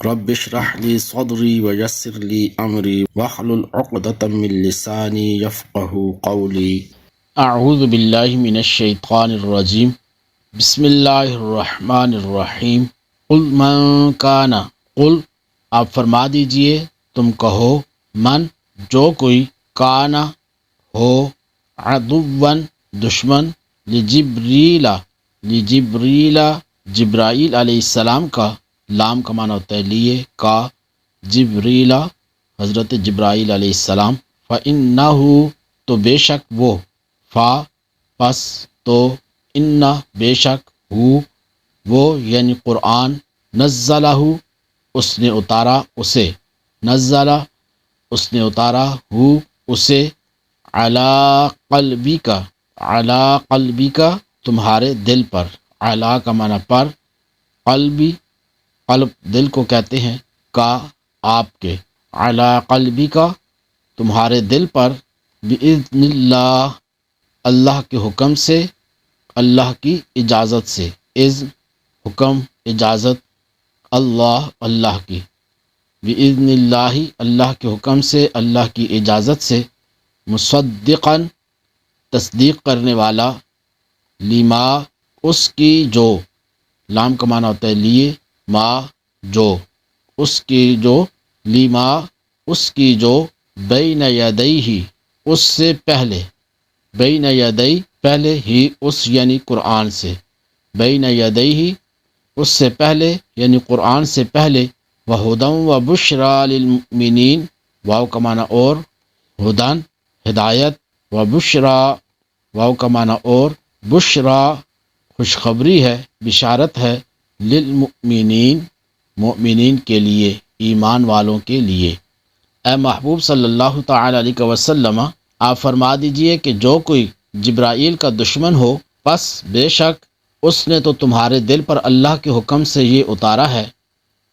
رب اشرح لي صدري ويسر لي أمري واحلل عقدة من لساني يفقه قولي. اعوذ باللہ من الشیطان الرجیم بسم اللہ الرحمن الرحیم قل من کان قل آپ فرما دیجئے تم کہو من جو کوئی کانا ہو عدوً دشمن لجبریل جبرائیل علیہ السلام کا لام کا معنی ہوتا ہے لیے کا جبریل حضرت جبرائیل علیہ السلام فإنہ تو بے شک وہ فا پس تو انا بے شک وہ یعنی قرآن نزلہ اس نے اتارا اسے نزلہ اس نے اتارا اسے علی قلبی کا تمہارے دل پر علی کا معنی پر قلبی قلب دل کو کہتے ہیں کا آپ کے علی قلبی کا تمہارے دل پر بإذن اللہ اللہ کے حکم سے اللہ کی اجازت سے اذن حکم اجازت اللہ کی بإذن اللہ اللہ کے حکم سے اللہ کی اجازت سے مصدقاً تصدیق کرنے والا لما اس کی جو لام کا معنی ہوتا ہے لیے ما جو اس کی جو لما اس کی جو بین یدیہ اس سے پہلے بین یدی پہلے ہی اس یعنی قرآن سے بین یدیہ اس سے پہلے یعنی قرآن سے پہلے وہدی و بشریٰ للمؤمنین واو کا معنی اور ہدن ہدایت و بشریٰ واو کا معنی اور بشریٰ خوشخبری ہے بشارت ہے للمؤمنین مؤمنین کے لیے ایمان والوں کے لیے اے محبوب صلی اللہ تعالی علیہ وسلم آپ فرما دیجئے کہ جو کوئی جبرائیل کا دشمن ہو پس بے شک اس نے تو تمہارے دل پر اللہ کے حکم سے یہ اتارا ہے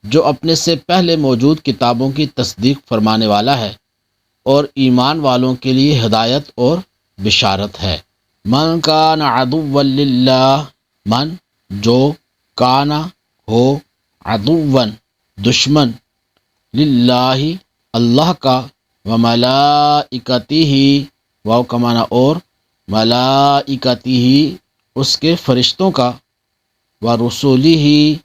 جو اپنے سے پہلے موجود کتابوں کی تصدیق فرمانے والا ہے اور ایمان والوں کے لیے ہدایت اور بشارت ہے من کان عدوا للہ من جو کانا ہو عدوا دشمن للہ اللہ کا وملائکتہ واو کا معنی اور ملائکتہ اس کے فرشتوں کا ورسولہ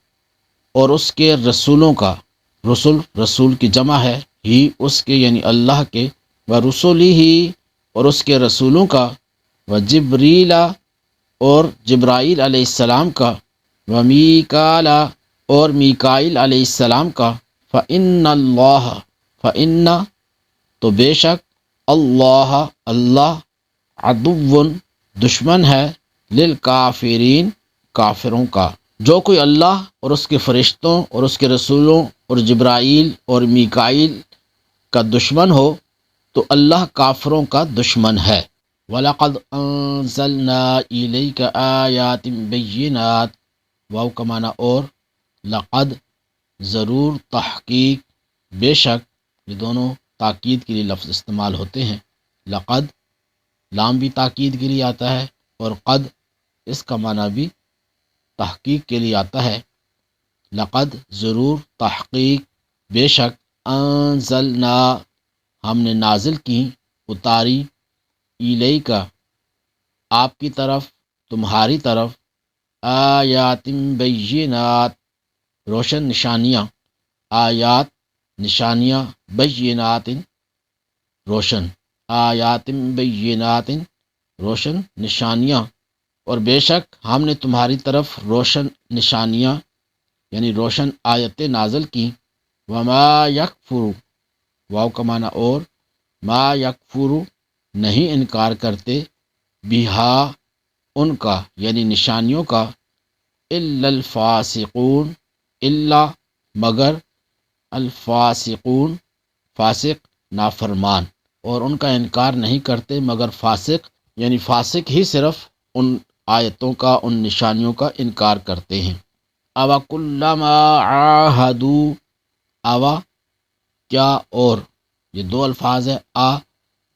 اور اس کے رسولوں کا رسول کی جمع ہے ہی اس کے یعنی اللہ کے ورسولہ اور اس کے رسولوں کا وجبریل اور جبرائیل علیہ السلام کا ومیکال اور میکائیل علیہ السلام کا فإن تو بے شک اللہ عدو دشمن ہے للکافرین کافروں کا جو کوئی اللہ اور اس کے فرشتوں اور اس کے رسولوں اور جبرائیل اور میکائیل کا دشمن ہو تو اللہ کافروں کا دشمن ہے وَلَقَدْ أَنزَلْنَا إِلَيْكَ آيَاتٍ بَيِّنَاتٍ واو کا معنی اور لقد ضرور تحقیق بے شک یہ دونوں تاکید کے لیے لفظ استعمال ہوتے ہیں لقد لام بھی تاکید کے لیے آتا ہے اور قد اس کا معنی بھی تحقیق کے لیے آتا ہے لقد ضرور تحقیق بے شک انزلنا ہم نے نازل کی اتاری الیکا آپ کی طرف تمہاری طرف آیات بینات روشن نشانیاں آیات نشانیاں بینات روشن آیات بینات روشن نشانیاں اور بے شک ہم نے تمہاری طرف روشن نشانیاں یعنی روشن آیتیں نازل کی وما یکفر واو کا معنی اور ما یکفر نہیں انکار کرتے بہا ان کا یعنی نشانیوں کا الا الفاسقون الا مگر الفاسقون فاسق نافرمان اور ان کا انکار نہیں کرتے مگر فاسق یعنی فاسق ہی صرف ان آیتوں کا ان نشانیوں کا انکار کرتے ہیں اوا کلما عاہدوا اوا کیا اور یہ دو الفاظ ہیں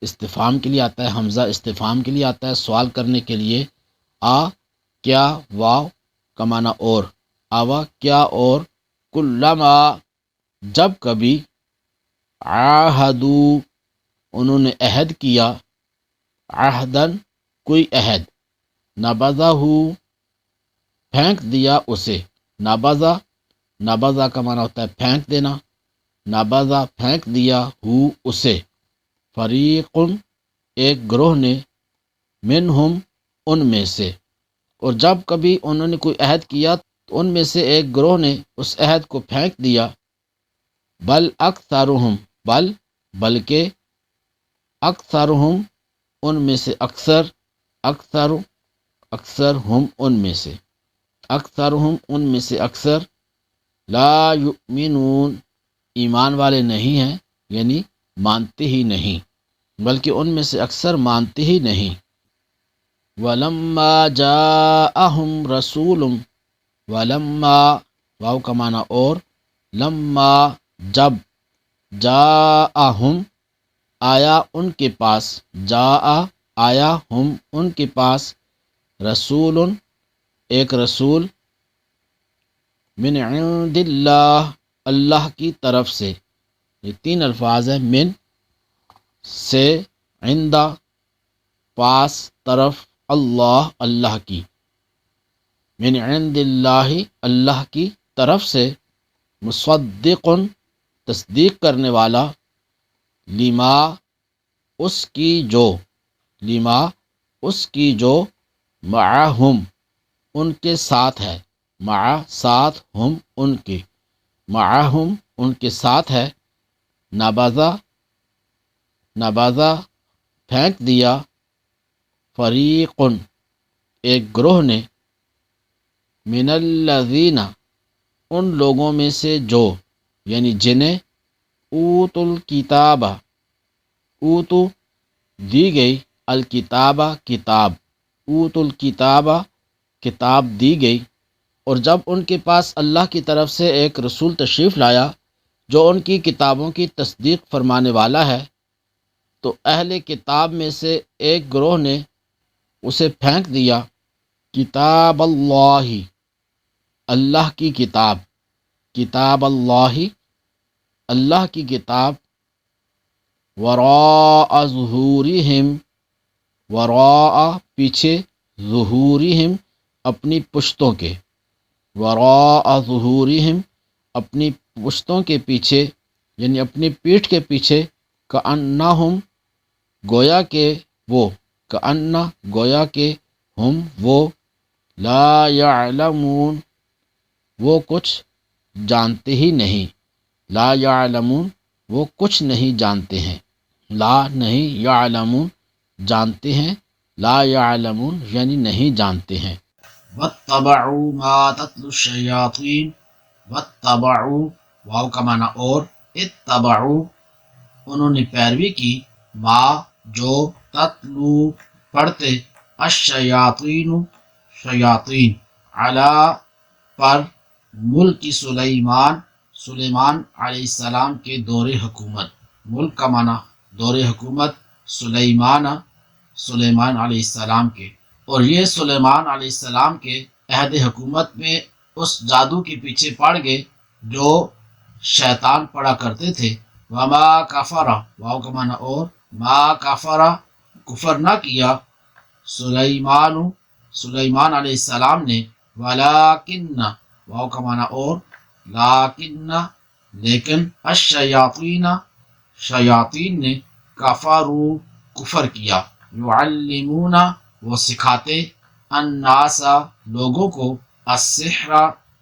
استفہام کے لیے آتا ہے حمزہ استفہام کے لیے آتا ہے سوال کرنے کے لیے کیا واو کا معنی اور اوا کیا اور کلما جب کبھی عاہدو انہوں نے عہد کیا، عہدن کوئی عہد، نبذہ پھینک دیا اسے، نبذہ، نبذہ کا معنی ہوتا ہے پھینک دینا، نبذہ پھینک دیا اسے، فریق ایک گروہ نے، منہم ان میں سے، اور جب کبھی انہوں نے کوئی عہد کیا تو ان میں سے ایک گروہ نے اس عہد کو پھینک دیا، بل اکثرہم، بلکہ اکثرہم ان میں سے اکثر، اکثر ہم ان میں سے، اکثرہم ان میں سے اکثر، لا یؤمنون ایمان والے نہیں ہیں، یعنی مانتے ہی نہیں، بلکہ ان میں سے اکثر مانتے ہی نہیں۔ وَلَمَّا جَاءَهُمْ رَسُولٌ، وَلَمَّا واو کا معنی اور، لما جب، جاءہم آیا ان کے پاس، آیا ہم ان کے پاس، رسول ایک رسول، من عند اللہ اللہ کی طرف سے، یہ تین الفاظ ہیں، من سے، عند پاس، طرف، اللہ اللہ کی، من عند اللہ اللہ کی طرف سے، مصدق تصدیق کرنے والا، لما اس کی جو، لما اس کی جو، معہم ان کے ساتھ ہے، مع ساتھ، ہم ان کے، معہم ان کے ساتھ ہے، نبذہ پھینک دیا، فریق ایک گروہ نے، من الذین ان لوگوں میں سے جو، یعنی جنہیں، اوت الکتاب، اوتو دی گئی، الکتابہ کتاب، اوت الکتاب کتاب دی گئی، اور جب ان کے پاس اللہ کی طرف سے ایک رسول تشریف لایا جو ان کی کتابوں کی تصدیق فرمانے والا ہے، تو اہل کتاب میں سے ایک گروہ نے اسے پھینک دیا، کتاب اللہ اللہ کی کتاب، کتاب اللہ اللہ کی کتاب، وراء ظہورہم وراء پیچھے، ظہورہم اپنی پشتوں کے، وراء ظہورہم اپنی پشتوں کے پیچھے، یعنی اپنی پیٹھ کے پیچھے، کأنہم گویا کہ وہ، کأن گویا کہ ہم وہ، لا یعلمون وہ کچھ جانتے ہی نہیں، لا یعلمون وہ کچھ نہیں جانتے ہیں، لا نہیں، یعلمون جانتے ہیں، لا یعلمون یعنی نہیں جانتے ہیں۔ واتبعوا ما تتلو الشیاطین، واتبعوا واو کا معنی اور، اتبعوا انہوں نے پیروی کی، ما جو، تتلو پڑھتے، الشیاطین شیاطین، علی پر، ملک سلیمان علیہ السلام کے دور حکومت، ملک کا معنی دور حکومت، سلیمان علیہ السلام کے، اور یہ سلیمان علیہ السلام کے عہد حکومت میں اس جادو کے پیچھے پڑ گئے جو شیطان پڑا کرتے تھے، وما کفر واو کا معنی اور، ما کفر کفر نہ کیا، سلیمان علیہ السلام نے، ولیکن واو کا معنی اور، لیکن لیکن، شیاطین نے، کفروا کفر کیا، یعلمون وہ سکھاتے، الناس لوگوں کو، السحر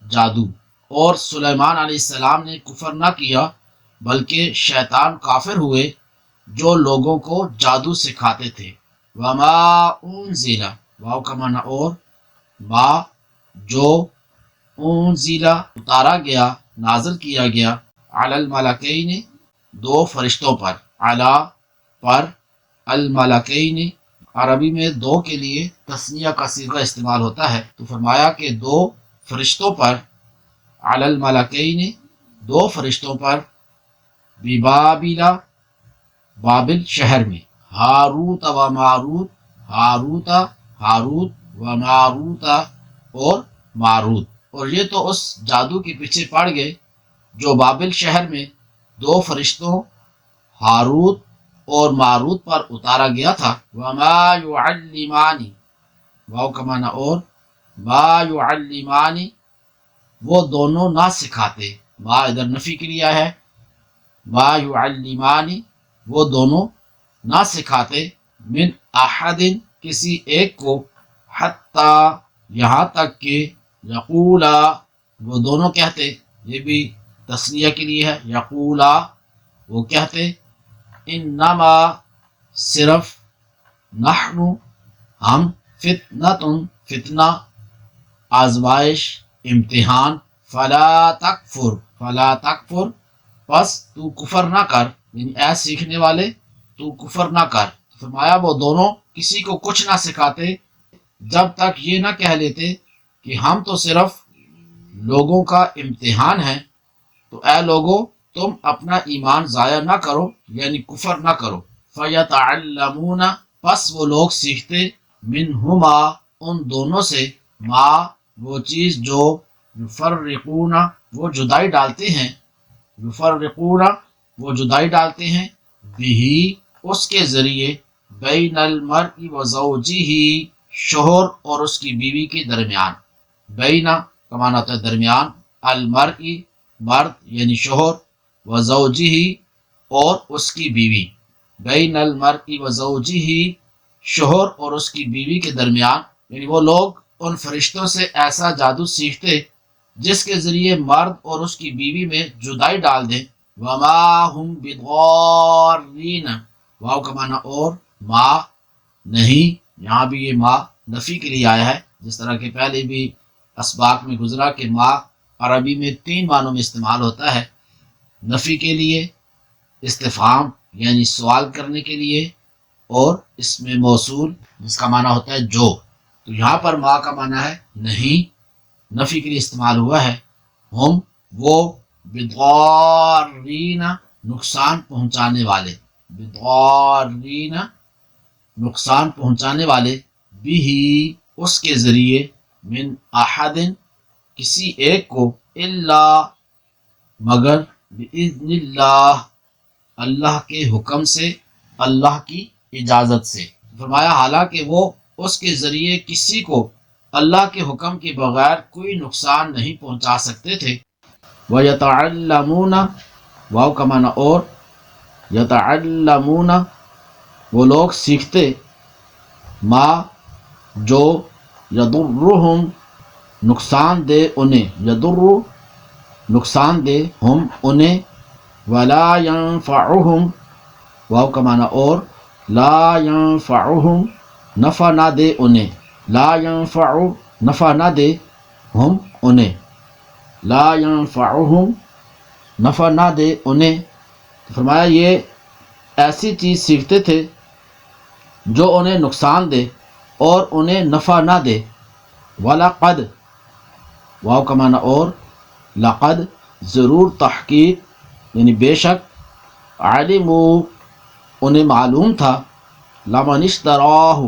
جادو، اور سلیمان علیہ السلام نے کفر نہ کیا بلکہ شیطان کافر ہوئے جو لوگوں کو جادو سکھاتے تھے، وما انزل واو کا معنی اور، ما جو، انزل اتارا گیا، نازل کیا گیا، علی الملکین دو فرشتوں پر، علی پر، الملکین عربی میں دو کے لیے تثنیہ کا صیغہ استعمال ہوتا ہے، تو فرمایا کہ دو فرشتوں پر، علی الملکین دو فرشتوں پر، ببابل بابل شہر میں، ہاروت و ماروت، ہاروت و ماروت اور ماروت، اور یہ تو اس جادو کے پیچھے پڑ گئے جو بابل شہر میں دو فرشتوں ہاروت اور ماروت پر اتارا گیا تھا، وما یعلمانی، واو کا معنی اور، ما یعلمانی، وہ دونوں نہ سکھاتے، ما ادھر نفی کے لیے ہے، ما یعلمانی، وہ دونوں نہ سکھاتے، من احد، کسی ایک کو، حتی، یہاں تک کہ، یقولا، وہ دونوں کہتے، یہ بھی تسنیہ کے لیے ہے، یقولا، وہ کہتے، انما، صرف، نحن، ہم، فتنتن، فتنہ، آزمائش، امتحان، فلا تکفر، فلا تکفر، پس تو کفر نہ کر، یعنی اے سیکھنے والے تو کفر نہ کر۔ فرمایا وہ دونوں کسی کو کچھ نہ سکھاتے جب تک یہ نہ کہہ لیتے کہ ہم تو صرف لوگوں کا امتحان ہیں، تو اے لوگو تم اپنا ایمان ضائع نہ کرو، یعنی کفر نہ کرو۔ فَيَتَعَلَّمُونَ، پس وہ لوگ سیکھتے، منہما، ان دونوں سے، ما، وہ چیز جو، یفرقون، وہ جدائی ڈالتے ہیں، یفرقون، وہ جدائی ڈالتے ہیں، بہی، اس کے ذریعے، بین المرء و زوجہ، شوہر اور اس کی بیوی کے درمیان، بینا کا معنی ہوتا ہے درمیان، المرء، مرد یعنی شوہر، و زوجہ، اور اس کی بیوی، بین المرء و زوجہ، شوہر اور اس کی بیوی کے درمیان، یعنی وہ لوگ ان فرشتوں سے ایسا جادو سیکھتے جس کے ذریعے مرد اور اس کی بیوی میں جدائی ڈال دیں، وما ہم بضارین، واو کا معنی اور، ما، نہیں، یہاں بھی یہ ما نفی کے لیے آیا ہے، جس طرح کہ پہلے بھی اسباق میں گزرا کہ ما عربی میں 3 معنوں میں استعمال ہوتا ہے، نفی کے لیے، استفہام یعنی سوال کرنے کے لیے، اور اس میں موصول جس کا معنی ہوتا ہے جو، تو یہاں پر ما کا معنی ہے نہیں، نفی کے لیے استعمال ہوا ہے، ہم، وہ، بضارین، نقصان پہنچانے والے، بضارین، نقصان پہنچانے والے، بھی، اس کے ذریعے، من احد، کسی ایک کو، الا، مگر، باذن اللہ، اللہ کے حکم سے، اللہ کی اجازت سے۔ فرمایا حالانکہ وہ اس کے ذریعے کسی کو اللہ کے حکم کے بغیر کوئی نقصان نہیں پہنچا سکتے تھے۔ وَيَتَعَلَّمُونَ، واو کا معنی اور، یتعلمون، وہ لوگ سیکھتے، ما، جو، یضرہم، نقصان دے انہیں، یضر، نقصان دے، ہم، انہیں، ولا ینفعہم، واو کا معنی اور، لا ینفعہم، نفع نہ دے انہیں، لا ینفع، نفع نہ دے، ہم، انہیں، لا ینفعہم، نفع نہ دے انہیں۔ تو فرمایا یہ ایسی چیز سیکھتے تھے جو انہیں نقصان دے اور انہیں نفع نہ دے، وَلَقَدْ، واو کا معنی اور، لقد، ضرور، تحقیق یعنی بے شک، علموا، انہیں معلوم تھا، لمن اشتراہ،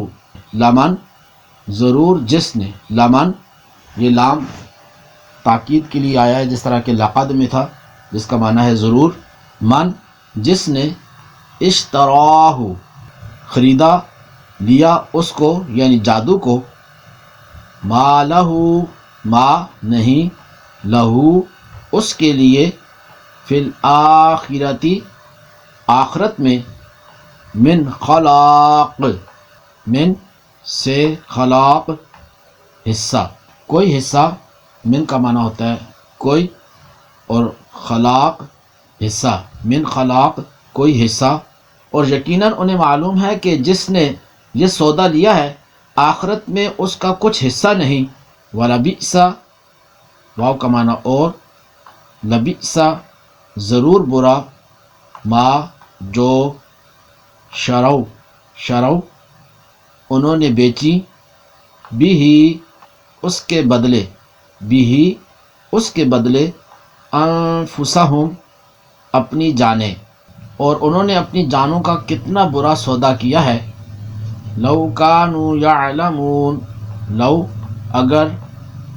لمن، ضرور جس نے، لمن، یہ لام تاکید کے لیے آیا ہے جس طرح کہ لقد میں تھا جس کا معنی ہے ضرور، من، جس نے، اشتراہ، خریدا، لیا اس کو یعنی جادو کو، ما لہو، ما، نہیں، لہو، اس کے لیے، فی الآخرتی، آخرت میں، من خلاق، من سے، خلاق، حصہ، کوئی حصہ، من کا معنی ہوتا ہے کوئی، اور خلاق، حصہ، من خلاق، کوئی حصہ، اور یقیناً انہیں معلوم ہے کہ جس نے یہ سودا لیا ہے آخرت میں اس کا کچھ حصہ نہیں، وَلَبِئْسَ، واو کا معنی اور، لبئس، ضرور برا، ما، جو، شرو، شرو، انہوں نے بیچی، بھی، اس کے بدلے، بھی، اس کے بدلے، انفسہم، اپنی جانیں، اور انہوں نے اپنی جانوں کا کتنا برا سودا کیا ہے، لو کانوا یعلمون، لو، اگر،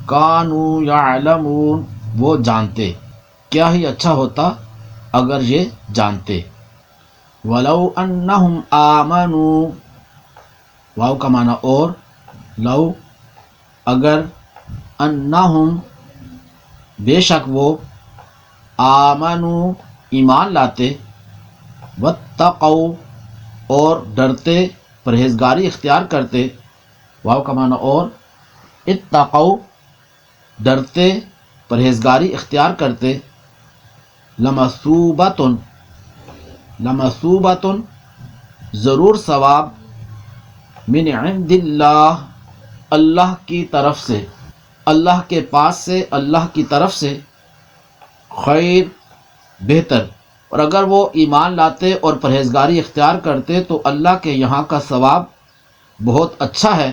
کانوا یعلمون، وہ جانتے، کیا ہی اچھا ہوتا اگر یہ جانتے۔ وَلَوْ أَنَّهُمْ آمَنُوا، واو کا معنی اور، لو اگر، انہم بے شک وہ، آمنوا ایمان لاتے، واتقوا اور ڈرتے پرہیزگاری اختیار کرتے، واو کا معنی اور، اتقوا ڈرتے پرہیزگاری اختیار کرتے، لمثوبۃ ضرور ثواب، من عند اللہ اللہ کی طرف سے، اللہ کے پاس سے، اللہ کی طرف سے، خیر بہتر، اور اگر وہ ایمان لاتے اور پرہیزگاری اختیار کرتے تو اللہ کے یہاں کا ثواب بہت اچھا ہے۔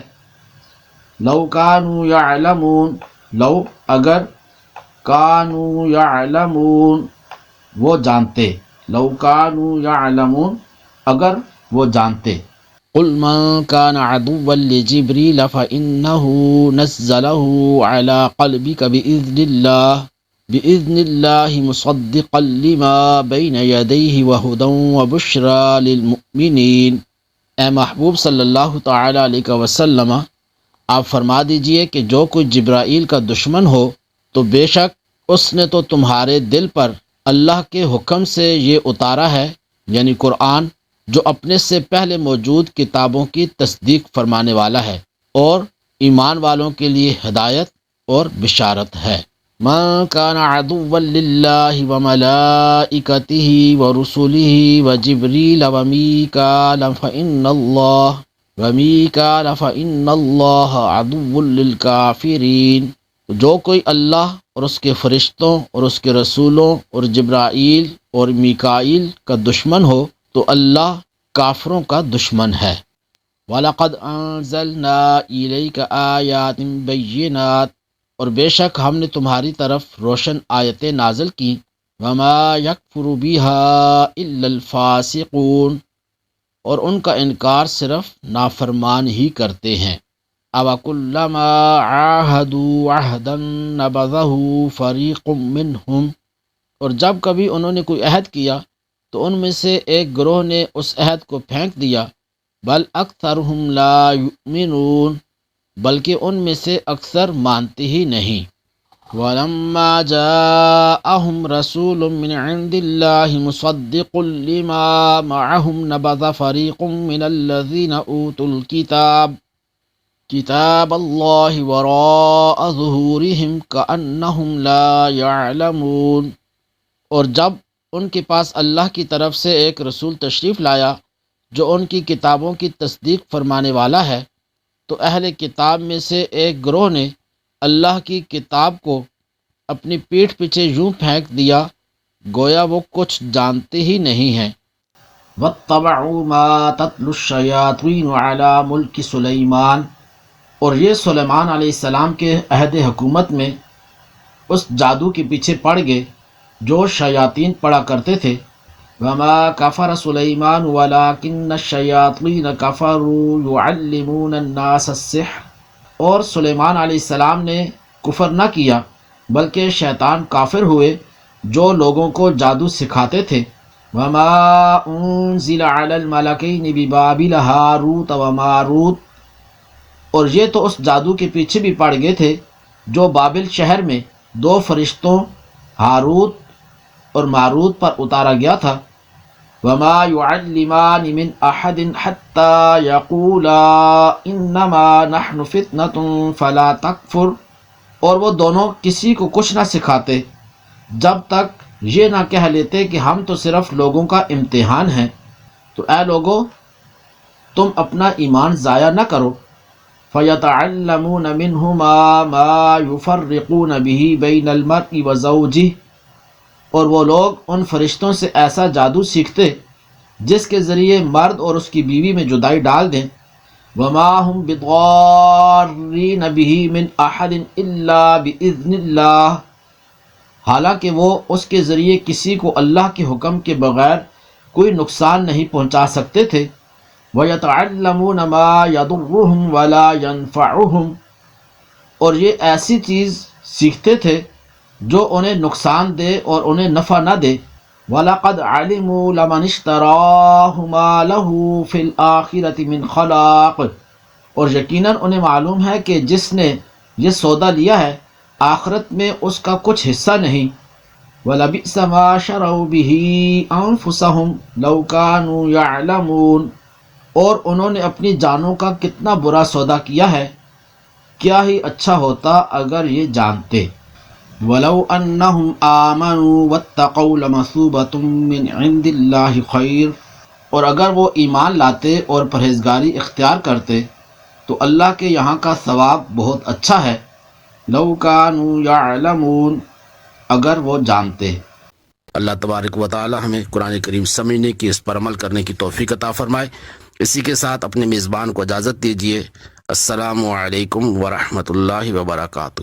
لو کانوا یعلمون، لو اگر، کانوا یعلمون وہ جانتے، لو کانوا یعلمون اگر وہ جانتے۔ قل من كان عدوا لجبريل فإنه نزله على قلبك بإذن الله مصدقا لما بين يديه وهدى وبشرى للمؤمنين۔ اے محبوب صلی اللہ تعالی علیہ وسلم، آپ فرما دیجئے کہ جو کوئی جبرائیل کا دشمن ہو تو بے شک اس نے تو تمہارے دل پر اللہ کے حکم سے یہ اتارا ہے، یعنی قرآن، جو اپنے سے پہلے موجود کتابوں کی تصدیق فرمانے والا ہے اور ایمان والوں کے لیے ہدایت اور بشارت ہے۔ من كان عدوا لله وملائكته ورسله وجبريل وميكال فإن الله عدو للكافرين۔ جو کوئی اللہ اور اس کے فرشتوں اور اس کے رسولوں اور جبرائیل اور میکائیل کا دشمن ہو تو اللہ کافروں کا دشمن ہے۔ وَلَقَدْ أَنزَلْنَا إِلَيْكَ آيَاتٍ بَيِّنَاتٍ اور بے شک ہم نے تمہاری طرف روشن آیتیں نازل کی، وَمَا يَكْفُرُ بِهَا إِلَّا الْفَاسِقُونَ اور ان کا انکار صرف نافرمان ہی کرتے ہیں۔ أَوَكُلَّمَا عَاهَدُوا عَهْدًا نَبَذَهُ فَرِيقٌ مِّنْهُمْ اور جب کبھی انہوں نے کوئی عہد کیا تو ان میں سے ایک گروہ نے اس عہد کو پھینک دیا، بل اکثرهم لا یؤمنون بلکہ ان میں سے اکثر مانتے ہی نہیں۔ وَلَمَّا جَاءَهُمْ رَسُولٌ مِّنْ عِندِ اللَّهِ مُصَدِّقٌ لِّمَا مَعَهُمْ نَبَذَ فَرِيقٌ مِّنَ الَّذِينَ أُوتُوا الْكِتَابَ كِتَابَ اللَّهِ وَرَاءَ ظُهُورِهِمْ كَأَنَّهُمْ لَا يَعْلَمُونَ اور جب ان کے پاس اللہ کی طرف سے ایک رسول تشریف لایا جو ان کی کتابوں کی تصدیق فرمانے والا ہے تو اہل کتاب میں سے ایک گروہ نے اللہ کی کتاب کو اپنی پیٹھ پیچھے یوں پھینک دیا گویا وہ کچھ جانتے ہی نہیں ہیں۔ وَاتَّبَعُوا مَا تَتْلُو الشَّيَاطِينُ عَلَى مُلْكِ سُلَيْمَانَ اور یہ سلیمان علیہ السلام کے عہد حکومت میں اس جادو کے پیچھے پڑ گئے جو شیاطین پڑھا کرتے تھے۔ وَمَا كَفَرَ سُلَيْمَانُ وَلَكِنَّ الشَّيَاطِينَ كَفَرُوا يُعَلِّمُونَ النَّاسَ السِّحْرَ اور سلیمان علیہ السلام نے کفر نہ کیا بلکہ شیطان کافر ہوئے جو لوگوں کو جادو سکھاتے تھے۔ وَمَا أُنزِلَ عَلَى الْمَلَكَيْنِ بِبَابِلَ هَارُوتَ وَمَارُوتَ اور یہ تو اس جادو کے پیچھے بھی پڑ گئے تھے جو بابل شہر میں دو فرشتوں ہاروت اور ماروت پر اتارا گیا تھا۔ وَمَا يُعَلِّمَانِ مِنْ أَحَدٍ حَتَّى يَقُولَا إِنَّمَا نَحْنُ فِتْنَةٌ فَلَا تَكْفُرْ اور وہ دونوں کسی کو کچھ نہ سکھاتے جب تک یہ نہ کہہ لیتے کہ ہم تو صرف لوگوں کا امتحان ہیں۔ تو اے لوگو تم اپنا ایمان ضائع نہ کرو۔ فَيَتَعَلَّمُونَ مِنْهُمَا مَا يُفَرِّقُونَ بِهِ بَيْنَ الْمَرْءِ وَزَوْجِهِ اور وہ لوگ ان فرشتوں سے ایسا جادو سیکھتے جس کے ذریعے مرد اور اس کی بیوی میں جدائی ڈال دیں۔ وَمَا هُمْ بِضَارِّينَ بِهِ مِنْ أَحَدٍ إِلَّا بِإِذْنِ اللَّهِ حالانکہ وہ اس کے ذریعے کسی کو اللہ کے حکم کے بغیر کوئی نقصان نہیں پہنچا سکتے تھے۔ وَيَتَعَلَّمُونَ مَا يَضُرُّهُمْ وَلَا يَنفَعُهُمْ اور یہ ایسی چیز سیکھتے تھے جو انہیں نقصان دے اور انہیں نفع نہ دے۔ وَلَقَدْ عَلِمُوا لَمَنِ اشْتَرَاهُ مَا لَهُ فِي الْآخِرَةِ مِنْ خَلَاقٍ، اور یقیناً انہیں معلوم ہے کہ جس نے یہ سودا لیا ہے آخرت میں اس کا کچھ حصہ نہیں۔ وَلَبِئْسَ مَا شَرَوْا بِهِ أَنفُسَهُمْ لَوْ كَانُوا يَعْلَمُونَ، اور انہوں نے اپنی جانوں کا کتنا برا سودا کیا ہے، کیا ہی اچھا ہوتا اگر یہ جانتے۔ وَلَوْ أَنَّهُمْ آمَنُوا وَاتَّقَوْا لَمَثُوبَةٌ مِّنْ عِندِ اللَّهِ خَيْرٌ، اور اگر وہ ایمان لاتے اور پرہیزگاری اختیار کرتے تو اللہ کے یہاں کا ثواب بہت اچھا ہے۔ لَوْ كَانُوا يَعْلَمُونَ، اگر وہ جانتے۔ اللہ تبارک و تعالی ہمیں قرآن کریم سمجھنے کی، اس پر عمل کرنے کی توفیق عطا فرمائے۔ اسی کے ساتھ اپنے میزبان کو اجازت دیجیے۔ السلام علیکم ورحمۃ اللہ وبرکاتہ۔